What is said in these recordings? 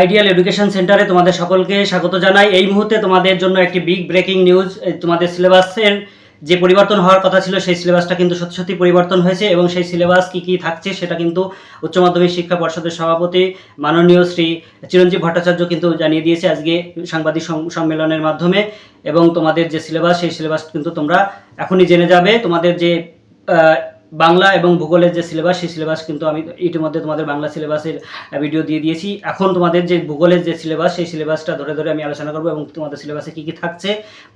Ideal education সেন্টারে তোমাদের সকলকে স্বাগত জানাই। এই মুহূর্তে তোমাদের জন্য একটি বিগ ব্রেকিং নিউজ। তোমাদের সিলেবাসের যে পরিবর্তন হওয়ার কথা ছিল সেই সিলেবাসটা কিন্তু সত্যি সত্যি পরিবর্তন হয়েছে, এবং সেই সিলেবাস কী কী থাকছে সেটা কিন্তু উচ্চ মাধ্যমিক শিক্ষা পর্ষদের সভাপতি মাননীয় শ্রী চিরঞ্জীব ভট্টাচার্য কিন্তু জানিয়ে দিয়েছে আজকে সাংবাদিক সম্মেলনের মাধ্যমে। এবং তোমাদের যে সিলেবাস সেই সিলেবাস কিন্তু তোমরা এখনই জেনে যাবে। তোমাদের যে বাংলা এবং ভূগোলের যে সিলেবাস সেই সিলেবাস কিন্তু আমি ইতিমধ্যে তোমাদের বাংলা সিলেবাসের ভিডিও দিয়ে দিয়েছি। এখন তোমাদের যে ভূগোলের যে সিলেবাস সেই সিলেবাসটা ধরে ধরে আমি আলোচনা করবো, এবং তোমাদের সিলেবাসে কী কী থাকছে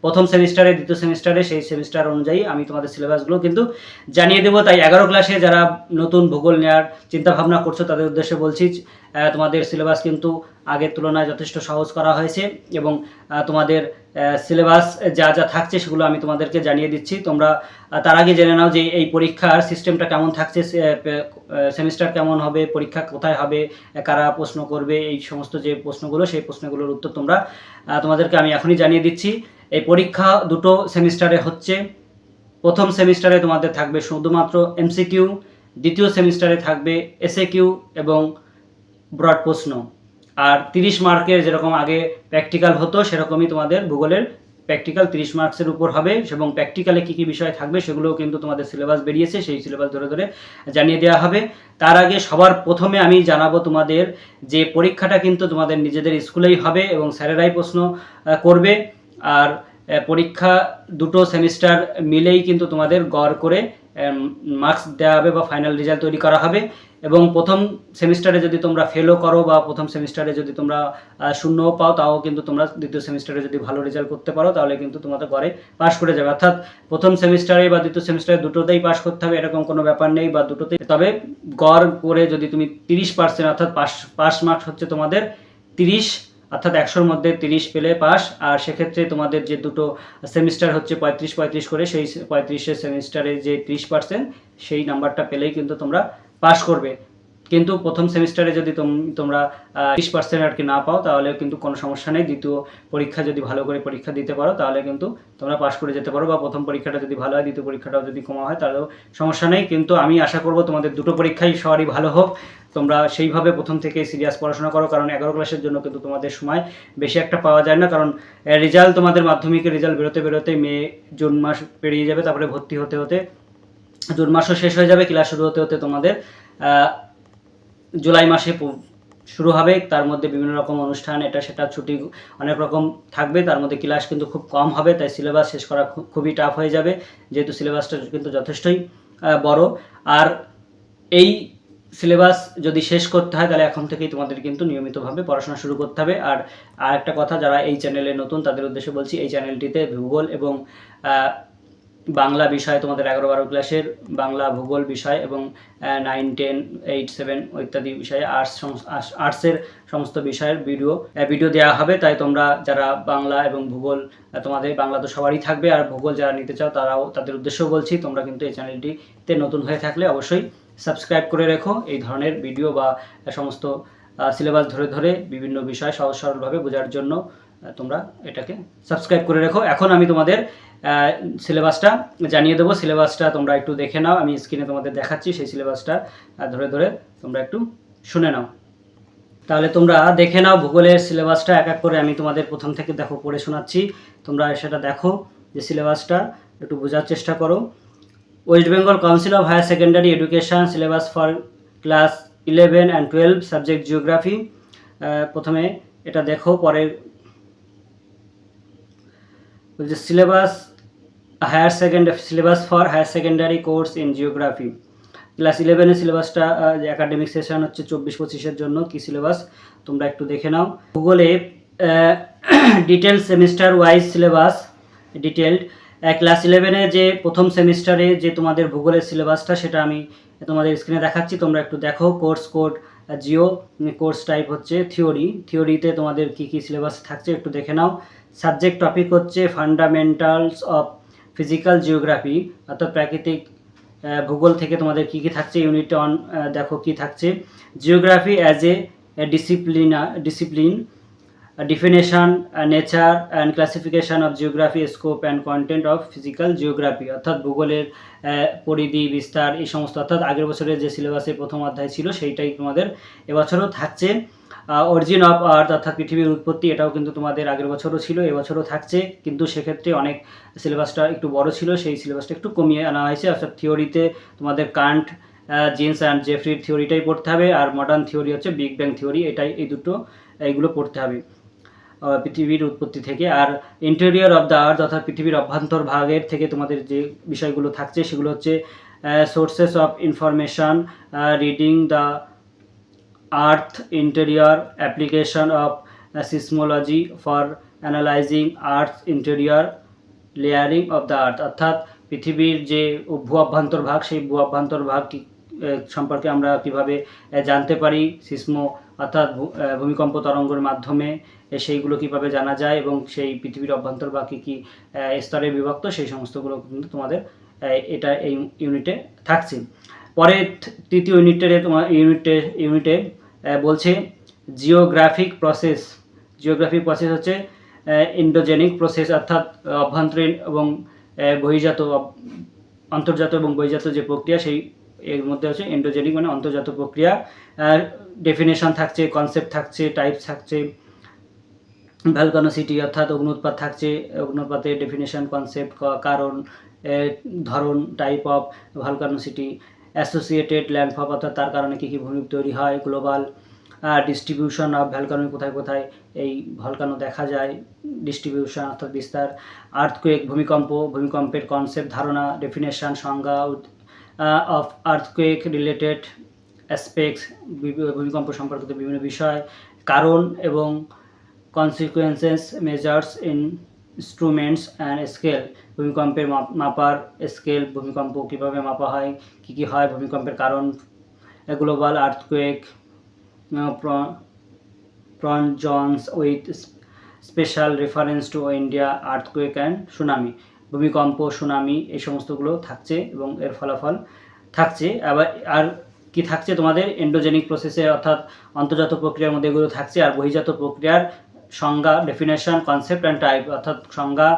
প্রথম সেমিস্টারে, দ্বিতীয় সেমিস্টারে, সেই সেমিস্টার অনুযায়ী আমি তোমাদের সিলেবাসগুলো কিন্তু জানিয়ে দেবো। তাই 11 ক্লাসে যারা নতুন ভূগোল নেওয়ার চিন্তাভাবনা করছো তাদের উদ্দেশ্যে বলছি, তোমাদের সিলেবাস কিন্তু আগের তুলনায় যথেষ্ট সহজ করা হয়েছে, এবং তোমাদের সিলেবাস যা যা থাকছে সেগুলো আমি তোমাদেরকে জানিয়ে দিচ্ছি। তোমরা তার আগে জেনে নাও যে এই পরীক্ষার সিস্টেমটা কেমন থাকছে, সেমিস্টার কেমন হবে, পরীক্ষা কোথায় হবে, কারা প্রশ্ন করবে, এই সমস্ত যে প্রশ্নগুলো সেই প্রশ্নগুলোর উত্তর তোমাদেরকে আমি এখনই জানিয়ে দিচ্ছি। এই পরীক্ষা দুটো সেমিস্টারে হচ্ছে। প্রথম সেমিস্টারে তোমাদের থাকবে শুধুমাত্র এমসিকিউ, দ্বিতীয় সেমিস্টারে থাকবে এসএকিউ এবং ব্রড প্রশ্ন। আর 30 মার্কের যেরকম আগে প্র্যাকটিক্যাল হতো সেরকমই তোমাদের ভূগোলের প্র্যাকটিক্যাল 30 মার্কসের উপর হবে, এবং প্র্যাকটিক্যালে কী কী বিষয় থাকবে সেগুলোও কিন্তু তোমাদের সিলেবাস বেরিয়েছে, সেই সিলেবাস ধরে ধরে জানিয়ে দেওয়া হবে। তার আগে সবার প্রথমে আমি জানাবো তোমাদের যে পরীক্ষাটা কিন্তু তোমাদের নিজেদের স্কুলেই হবে এবং স্যারেরাই প্রশ্ন করবে। আর পরীক্ষা দুটো সেমিস্টার মিলেই কিন্তু তোমাদের গড় করে মার্কস দেওয়া হবে বা ফাইনাল রেজাল্ট তৈরি করা হবে। এবং প্রথম সেমিস্টারে যদি তোমরা ফেলও করো বা প্রথম সেমিস্টারে যদি তোমরা শূন্যও পাও, তাও কিন্তু তোমরা দ্বিতীয় সেমিস্টারে যদি ভালো রেজাল্ট করতে পারো তাহলে কিন্তু তোমাদের গড়ে পাস করে যাবে। অর্থাৎ প্রথম সেমিস্টারে বা দ্বিতীয় সেমিস্টারে দুটোতেই পাস করতে হবে এরকম কোনো ব্যাপার নেই, বা দুটোতেই, তবে গড় করে যদি তুমি 30% অর্থাৎ পাস মার্কস হচ্ছে তোমাদের 30, অর্থাৎ 100-র মধ্যে 30 পেলে পাস। আর সেক্ষেত্রে তোমাদের যে দুটো সেমিস্টার হচ্ছে 35 করে, সেই 35 সেমিস্টারে যে 30% সেই নাম্বারটা পেলেই কিন্তু তোমরা পাস করবে। কিন্তু প্রথম সেমিস্টারে যদি তোমরা 30% আর কি না পাও তাহলে কিন্তু কোনো সমস্যা নেই। দ্বিতীয় পরীক্ষা যদি ভালো করে পরীক্ষা দিতে পারো তাহলে কিন্তু তোমরা পাস করে যেতে পারো, বা প্রথম পরীক্ষাটা যদি ভালো হয় দ্বিতীয় পরীক্ষাটাও যদি কমা হয় তাহলেও সমস্যা নেই। কিন্তু আমি আশা করব তোমাদের দুটো পরীক্ষাই সবারই ভালো হোক, তোমরা সেইভাবে প্রথম থেকে সিরিয়াস পড়াশোনা করো, কারণ 11 ক্লাসের জন্য কিন্তু তোমাদের সময় বেশি একটা পাওয়া যায় না। কারণ রেজাল্ট তোমাদের মাধ্যমিকের রেজাল্ট বেরোতে জুন মাস পেরিয়ে যাবে, তারপরে ভর্তি হতে জুন মাসও শেষ হয়ে যাবে, ক্লাস শুরু হতে তোমাদের জুলাই মাসে শুরু হবে। তার মধ্যে বিভিন্ন রকম অনুষ্ঠান, এটা সেটা, ছুটি অনেক রকম থাকবে, তার মধ্যে ক্লাস কিন্তু খুব কম হবে। তাই সিলেবাস শেষ করা খুবই টাফ হয়ে যাবে, যেহেতু সিলেবাসটা কিন্তু যথেষ্টই বড়। আর এই সিলেবাস যদি শেষ করতে হয় তাহলে এখন থেকেই তোমাদের কিন্তু নিয়মিতভাবে পড়াশোনা শুরু করতে হবে। আর একটা কথা, যারা এই চ্যানেলে নতুন তাদের উদ্দেশ্যে বলছি, এই চ্যানেলটিতে ভূগোল এবং বাংলা বিষয়, তোমাদের 11-12 ক্লাসের বাংলা ভূগোল বিষয় এবং 9, 10, 8, 7 ইত্যাদি বিষয়ে আর্টসের সমস্ত বিষয়ের ভিডিও দেওয়া হবে। তাই তোমরা যারা বাংলা এবং ভূগোল, তোমাদের বাংলা তো সবারই থাকবে, আর ভূগোল যারা নিতে চাও তারাও, তাদের উদ্দেশ্যেও বলছি, তোমরা কিন্তু এই চ্যানেলটিতে নতুন হয়ে থাকলে অবশ্যই সাবস্ক্রাইব করে রেখো। এই ধরনের ভিডিও বা সমস্ত সিলেবাস ধরে ধরে বিভিন্ন বিষয় সহজ সরলভাবে বোঝার জন্য তোমরা এটাকে সাবস্ক্রাইব করে রেখো। এখন আমি তোমাদের সিলেবাসটা জানিয়ে দেবো। সিলেবাসটা তোমরা একটু দেখে নাও, আমি স্ক্রিনে তোমাদের দেখাচ্ছি, সেই সিলেবাসটা ধরে ধরে তোমরা একটু শুনে নাও। তাহলে তোমরা দেখে নাও ভূগোলের সিলেবাসটা এক এক করে। আমি তোমাদের প্রথম থেকে পড়ে শোনাচ্ছি, তোমরা সেটা দেখো যে সিলেবাসটা একটু বোঝার চেষ্টা করো। West Bengal council of higher secondary education syllabus for class 11 and 12 subject geography. প্রথমে এটা দেখো, পরের syllabus for higher secondary course in geography. Class 11-এর সিলেবাসটা একাডেমিক সেশন হচ্ছে 24-25-এর জন্য কি সিলেবাস তোমরা একটু দেখে নাও। ভূগোলে detail semester wise syllabus detailed. Class 11-এ যে প্রথম সেমিস্টারে যে তোমাদের ভূগোলের সিলেবাসটা সেটা আমি তোমাদের স্ক্রিনে দেখাচ্ছি, তোমরা একটু দেখো। Course code Jio, course type হচ্ছে থিওরিতে তোমাদের কি কি সিলেবাস থাকছে একটু দেখে নাও। সাবজেক্ট টপিক হচ্ছে ফান্ডামেন্টালস অফ ফিজিক্যাল জিওগ্রাফি, অর্থাৎ প্রাকৃতিক ভূগোল থেকে তোমাদের কি কি থাকছে। ইউনিট 1 দেখো কি থাকছে। Geography as a discipline, definition, nature and classification of geography, scope and content of physical geography, অর্থাৎ ভূগোলের পরিধি, বিস্তার, এই সমস্ত, অর্থাৎ আগের বছরের যে সিলেবাসের প্রথম অধ্যায় ছিল সেইটাই তোমাদের এবছরও থাকছে। অরিজিন অফ আর্থ, অর্থাৎ পৃথিবীর উৎপত্তি, এটাও কিন্তু তোমাদের আগের বছরও ছিল, এবছরও থাকছে, কিন্তু সেক্ষেত্রে অনেক সিলেবাসটা একটু বড় ছিল, সেই সিলেবাসটা একটু কমিয়ে আনা হয়েছে। অর্থাৎ থিওরিতে তোমাদের কান্ট, জিন্স অ্যান্ড জেফরির থিওরিটাই পড়তে হবে, আর মডার্ন থিওরি হচ্ছে বিগ ব্যাং থিওরি, এই দুটো এইগুলো পড়তে হবে পৃথিবীর উৎপত্তি থেকে। আর ইন্টেরিয়র অফ দ্য আর্থ, অর্থাৎ পৃথিবীর অভ্যন্তর ভাগের থেকে তোমাদের যে বিষয়গুলো থাকছে সেগুলো হচ্ছে sources of information, reading the earth interior, application of seismology for analysing earth interior, layering of the earth, অর্থাৎ পৃথিবীর যে ভূ অভ্যন্তর ভাগ, সেই ভূ অভ্যন্তর ভাগ সম্পর্কে আমরা কিভাবে জানতে পারি, সিসমো অর্থাৎ ভূমিকম্প তরঙ্গের মাধ্যমে সেইগুলো কিভাবে জানা যায়, এবং সেই পৃথিবীর অভ্যন্তর ভাগ কী কী স্তরে বিভক্ত, সেই সমস্তগুলো কিন্তু তোমাদের এটা এই ইউনিটে থাকছে। পরে তৃতীয় ইউনিটে বলছে জিওগ্রাফিক প্রসেস। জিওগ্রাফিক প্রসেস হচ্ছে এন্ডোজেনিক প্রসেস, অর্থাৎ অভ্যন্তরীণ এবং বহির্জাত, অন্তর্জাত এবং বহির্জাত যে প্রক্রিয়া, সেই এর মধ্যে হচ্ছে এন্ডোজেনিক মানে অন্তর্জাত প্রক্রিয়া। ডেফিনেশন থাকছে, কনসেপ্ট থাকছে, টাইপস থাকছে, ভলকানোসিটি অর্থাৎ অগ্নুৎপাত থাকছে, অগ্নুৎপাতের ডেফিনেশন, কনসেপ্ট, কারণ, ধরন, টাইপ অফ ভলকানোসিটি, অ্যাসোসিয়েটেড ল্যান্ডফল অর্থাৎ তার কারণে কী কী ভূমিরূপ তৈরি হয়, গ্লোবাল ডিস্ট্রিবিউশন অফ ভলকানো, কোথায় কোথায় এই ভলকানো দেখা যায়, ডিস্ট্রিবিউশন অর্থাৎ বিস্তার, আর্থকুয়েক ভূমিকম্পের কনসেপ্ট, ধারণা, ডেফিনেশন, সংজ্ঞা অফ আর্থকুয়েক রিলেটেড অ্যাসপেক্টস, ভূমিকম্প সম্পর্কিত বিভিন্ন বিষয়, কারণ এবং consequences, measures, instruments and scale, ভূমিকম্পের মাপার স্কেল, ভূমিকম্প কীভাবে মাপা হয়, কী কী হয়, ভূমিকম্পের কারণ, global earthquake prone zones with special reference to India earthquake and tsunami, ভূমিকম্প, সুনামি, এই সমস্তগুলো থাকছে এবং এর ফলাফল থাকছে। আবার আর কি থাকছে তোমাদের এন্ডোজেনিক প্রসেসে, অর্থাৎ অন্তর্জাত প্রক্রিয়ার মধ্যে এগুলো থাকছে, আর বহির্জাত প্রক্রিয়ার সংজ্ঞা, ডেফিনেশন, কনসেপ্ট অ্যান্ড টাইপ, অর্থাৎ সংজ্ঞা,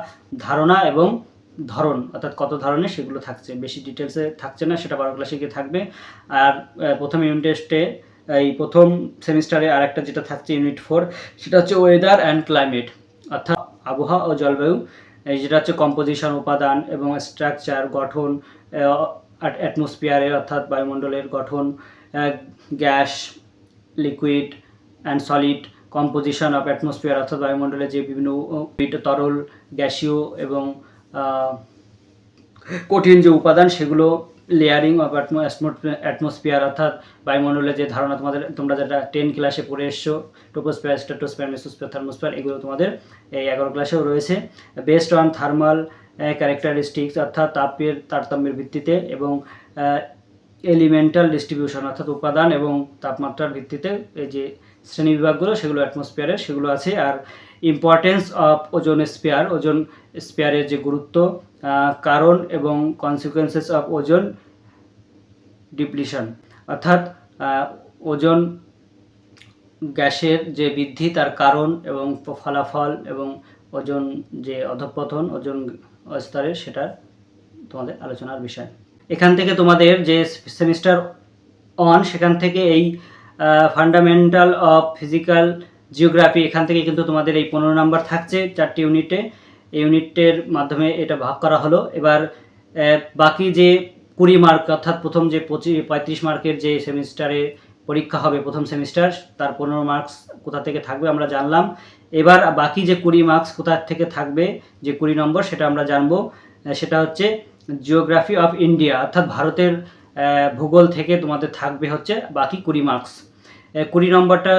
ধারণা এবং ধরন, অর্থাৎ কত ধরনের, সেগুলো থাকছে, বেশি ডিটেলসে থাকছে না, সেটা 12 ক্লাসে গিয়ে থাকবে। আর প্রথম ইউনিট টেস্টে এই প্রথম সেমিস্টারে আর একটা যেটা থাকছে ইউনিট 4, সেটা হচ্ছে ওয়েদার অ্যান্ড ক্লাইমেট, অর্থাৎ আবহাওয়া ও জলবায়ু, যেটা হচ্ছে কম্পোজিশন, উপাদান এবং স্ট্রাকচার, গঠন, অ্যাটমসফিয়ারের অর্থাৎ বায়ুমণ্ডলের গঠন, gas, liquid and solid, composition of atmosphere অর্থাৎ বায়ুমণ্ডলের যে বিভিন্ন তরল, গ্যাসীয় এবং কঠিন যে উপাদান সেগুলো, লেয়ারিং অফ অ্যাটমসফিয়ার অর্থাৎ বায়ুমণ্ডলের যে ধারণা তোমরা যেটা 10 ক্লাসে পড়ে এসছো, ট্রোপোস্ফিয়ার, স্ট্র্যাটোস্ফিয়ার, মেসোস্ফিয়ার, থার্মোস্ফিয়ার, এগুলো তোমাদের এই 11 ক্লাসেও রয়েছে। বেসড অন থার্মাল ক্যারেক্টারিস্টিক্স অর্থাৎ তাপের তারতম্যের ভিত্তিতে, এবং এলিমেন্টাল ডিস্ট্রিবিউশন অর্থাৎ উপাদান এবং তাপমাত্রার ভিত্তিতে এই যে শ্রেণীবিভাগগুলো, সেগুলো অ্যাটমসফিয়ারের সেগুলো আছে। আর importance of ozone sphere, ozone স্ফিয়ারের যে গুরুত্ব, কারণ এবং কনসিকুয়েন্সেস অফ ওজোন ডিপ্লিশন, অর্থাৎ ওজোন গ্যাসের যে বৃদ্ধি তার কারণ এবং ফলাফল, এবং ওজোন যে অধঃপতন ওজোন স্তরের, সেটা তোমাদের আলোচনার বিষয়। এখান থেকে তোমাদের যে সেমিস্টার 1 সেখান থেকে এই ফান্ডামেন্টাল অফ ফিজিক্যাল জিওগ্রাফি, এখান থেকে কিন্তু তোমাদের এই 15 নাম্বার থাকছে 4টি ইউনিটে। এই ইউনিটের মাধ্যমে এটা ভাগ করা হলো। এবার বাকি যে 20 মার্ক অর্থাৎ প্রথম যে 35 মার্কের যে সেমিস্টারে পরীক্ষা হবে প্রথম সেমিস্টার, তার 15 মার্কস কোথা থেকে থাকবে আমরা জানলাম। এবার বাকি যে 20 মার্কস কোথা থেকে থাকবে, যে 20 নম্বর, সেটা আমরা জানবো। সেটা হচ্ছে জিওগ্রাফি অফ ইন্ডিয়া অর্থাৎ ভারতের ভূগোল থেকে তোমাদের থাকবে হচ্ছে বাকি 20 মার্কস। 20 নম্বরটা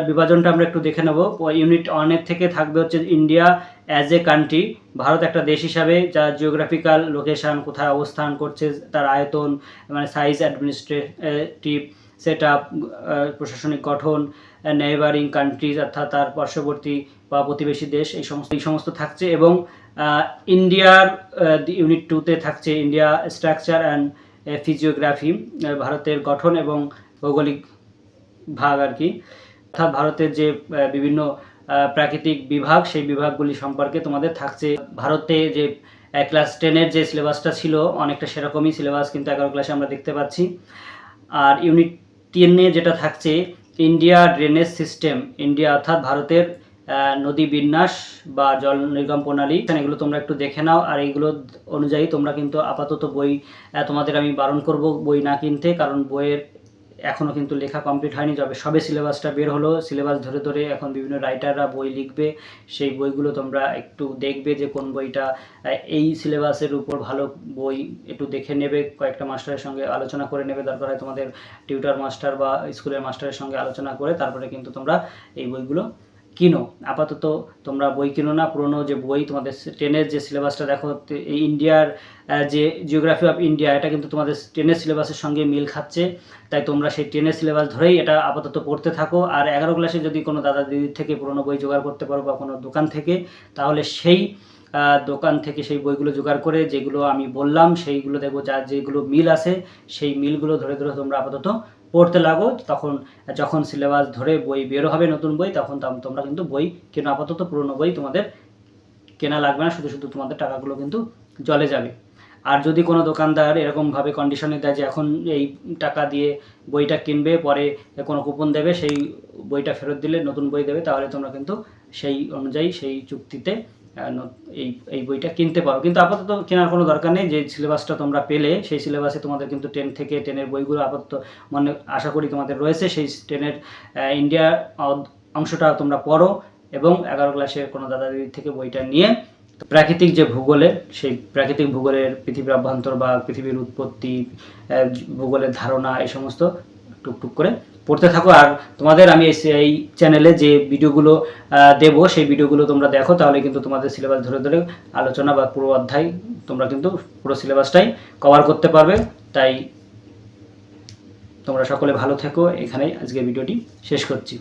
বিভাজনটা আমরা একটু দেখে নেব। ইউনিট 1 থেকে থাকবে হচ্ছে India as a country, Bharat একটা দেশ হিসাবে, যার জিওগ্রাফিক্যাল লোকেশান, কোথায় অবস্থান করছে, তার আয়তন মানে সাইজ, অ্যাডমিনিস্ট্রেটিভ সেট আপ, প্রশাসনিক গঠন, নেইবারিং কান্ট্রিজ অর্থাৎ তার পার্শ্ববর্তী বা প্রতিবেশী দেশ, এই সমস্ত থাকছে। এবং ইন্ডিয়ার ইউনিট 2-তে থাকছে ইন্ডিয়া স্ট্রাকচার অ্যান্ড ফিজিওগ্রাফি, ভারতের গঠন এবং ভৌগোলিক ভাগ আর কি, অর্থাৎ ভারতের যে বিভিন্ন প্রাকৃতিক বিভাগ, সেই বিভাগগুলি সম্পর্কে তোমাদের থাকছে। ভারতে যে ক্লাস 10-এর যে সিলেবাসটা ছিল অনেকটা সেরকমই সিলেবাস কিন্তু 11 ক্লাসে আমরা দেখতে পাচ্ছি। আর ইউনিট 10-এ যেটা থাকছে ইন্ডিয়া ড্রেনেজ সিস্টেম, ইন্ডিয়া অর্থাৎ ভারতের নদী বিন্যাস বা জল নির্গম প্রণালী, এগুলো তোমরা একটু দেখে নাও। আর এইগুলো অনুযায়ী তোমরা কিন্তু আপাতত বই, তোমাদের আমি বারণ করব বই না কিনতে, কারণ বইয়ের এখনও কিন্তু লেখা কমপ্লিট হয়নি, সবে সিলেবাসটা বের হলো। সিলেবাস ধরে ধরে এখন বিভিন্ন রাইটাররা বই লিখবে, সেই বইগুলো তোমরা একটু দেখবে যে কোন বইটা এই সিলেবাসের উপর ভালো বই, একটু দেখে নেবে, কয়েকটা মাস্টারের সঙ্গে আলোচনা করে নেবে, দরকার হয় তোমাদের টিউটর মাস্টার বা স্কুলের মাস্টারের সঙ্গে আলোচনা করে তারপরে কিন্তু তোমরা এই বইগুলো কিনো। আপাতত তোমরা বই কিনো না, পুরনো যে বই তোমাদের 10-এর যে সিলেবাসটা দেখো, এই ইন্ডিয়ার যে জিওগ্রাফি অফ ইন্ডিয়া, এটা কিন্তু তোমাদের 10-এর সিলেবাসের সঙ্গে মিল খাচ্ছে, তাই তোমরা সেই 10-এর সিলেবাস ধরেই এটা আপাতত পড়তে থাকো। আর 11 ক্লাসে যদি কোনো দাদা দিদির থেকে পুরনো বই জোগাড় করতে পারো বা কোনো দোকান থেকে, তাহলে সেই দোকান থেকে সেই বইগুলো জোগাড় করে যেগুলো আমি বললাম সেইগুলো দেখবো, যেগুলো মিল আছে সেই মিলগুলো ধরে ধরে তোমরা আপাতত পড়তে লাগো। তখন যখন সিলেবাস ধরে বই বের হবে নতুন বই, তখন তোমরা কিন্তু বই কেন, আপাতত পুরনো বই তোমাদের কেনা লাগবে না, শুধু শুধু তোমাদের টাকাগুলো কিন্তু জলে যাবে। আর যদি কোনো দোকানদার এরকমভাবে কন্ডিশনে দেয় যে এখন এই টাকা দিয়ে বইটা কিনবে, পরে কোনো কুপন দেবে, সেই বইটা ফেরত দিলে নতুন বই দেবে, তাহলে তোমরা কিন্তু সেই অনুযায়ী সেই চুক্তিতে এই বইটা কিনতে পারো। কিন্তু আপাতত কেনার কোনো দরকার নেই। যে সিলেবাসটা তোমরা পেলে সেই সিলেবাসে তোমাদের কিন্তু 10 থেকে 10-এর বইগুলো আপাতত মনে আশা করি তোমাদের রয়েছে। সেই 10-এর ইন্ডিয়া অংশটা তোমরা পড়ো এবং 11 ক্লাসের কোনো দাদা দিদির থেকে বইটা নিয়ে প্রাকৃতিক যে ভূগোলের, সেই প্রাকৃতিক ভূগোলের পৃথিবীর অভ্যন্তর বা পৃথিবীর উৎপত্তি, ভূগোলের ধারণা, এই সমস্ত টুকটুক করে পড়তে থাকো। আর তোমাদের আমি এই চ্যানেলে যে ভিডিওগুলো দেবো সেই ভিডিওগুলো তোমরা দেখো, তাহলে কিন্তু তোমাদের সিলেবাস ধরে ধরে আলোচনা বা পুরো অধ্যায় তোমরা কিন্তু পুরো সিলেবাসটাই কভার করতে পারবে। তাই তোমরা সকলে ভালো থেকো, এখানেই আজকের ভিডিওটি শেষ করছি।